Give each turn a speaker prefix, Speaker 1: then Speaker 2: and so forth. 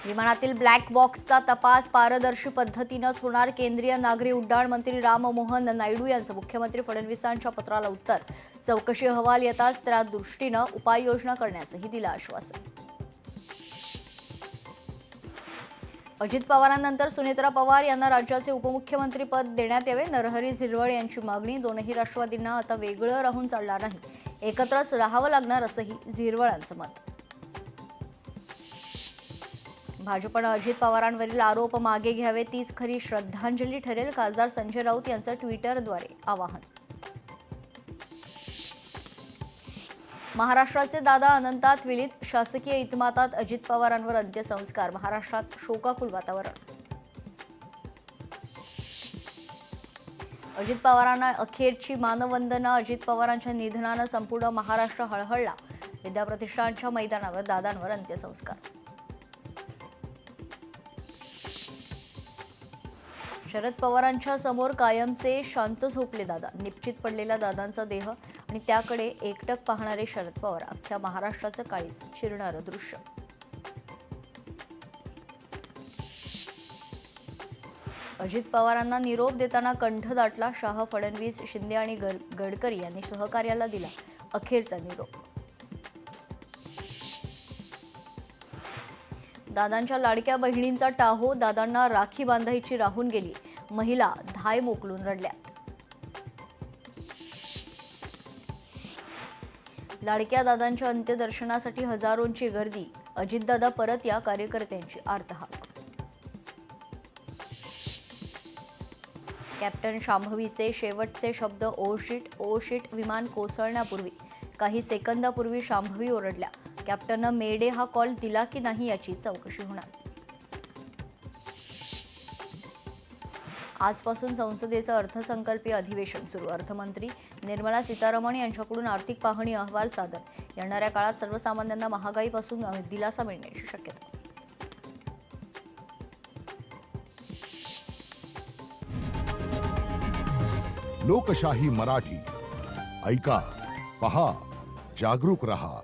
Speaker 1: विमानातील ब्लॅक बॉक्सचा तपास पारदर्शी पद्धतीनंच होणार. केंद्रीय नागरी उड्डाण मंत्री राममोहन नायडू यांचं मुख्यमंत्री फडणवीसांच्या पत्राला उत्तर. चौकशी अहवाल येताच त्या दृष्टीनं उपाययोजना करण्याचंही दिलं आश्वासन. अजित पवारांनंतर सुनेत्रा पवार यांना राज्याचे उपमुख्यमंत्रीपद देण्यात यावे. नरहरी झिरवळ यांची मागणी. दोनही राष्ट्रवादींना आता वेगळं राहून चालणार नाही, एकत्रच राहावं लागणार असंही झिरवळांचं मत. भाजपनं अजित पवारांवरील आरोप मागे घ्यावे, तीच खरी श्रद्धांजली ठरेल. खासदार संजय राऊत यांचं ट्विटरद्वारे आवाहन. महाराष्ट्राचे दादा अनंतात विलीन. शासकीय इतमातात अजित पवारांवर अंत्यसंस्कार. महाराष्ट्रात शोकाकुल वातावरण. अजित पवारांना अखेरची मानवंदना. अजित पवारांच्या निधनानं संपूर्ण महाराष्ट्र हळहळला. विद्याप्रतिष्ठानच्या मैदानावर दादांवर अंत्यसंस्कार. शरद पवारांच्या समोर कायमचे शांत झोपले दादा. निश्चित पडलेला दादांचा देह आणि त्याकडे एकटक पाहणारे शरद पवार. अख्ख्या महाराष्ट्राचं काळीज चिरणारं दृश्य. अजित पवारांना निरोप देताना कंठ दाटला. शाह, फडणवीस, शिंदे आणि गडकरी यांनी सहकार्याला दिला अखेरचा निरोप. दादांच्या लाडक्या बहिणींचा टाहो. दादांना राखी बांधायची राहून गेली. महिला धाय मोकलून रडल्या. लाडक्या दादांच्या अंत्यदर्शनासाठी हजारोंची गर्दी. अजितदादा परत या, कार्यकर्त्यांची आर्तहाक. कॅप्टन शांभवीचे शेवटचे शब्द ओ शिट, ओ शिट. विमान कोसळण्यापूर्वी काही सेकंदापूर्वी शांभवी ओरडल्या. कॅप्टननं मेडे हा कॉल दिला की नाही याची चौकशी होणार. आजपासून संसदेचं अर्थसंकल्पीय अधिवेशन सुरू. अर्थमंत्री निर्मला सीतारामन यांच्याकडून आर्थिक पाहणी अहवाल सादर. येणाऱ्या काळात सर्वसामान्यांना महागाईपासून दिलासा मिळण्याची शक्यता.
Speaker 2: लोकशाही मराठी ऐका, पहा, जागरूक रहा.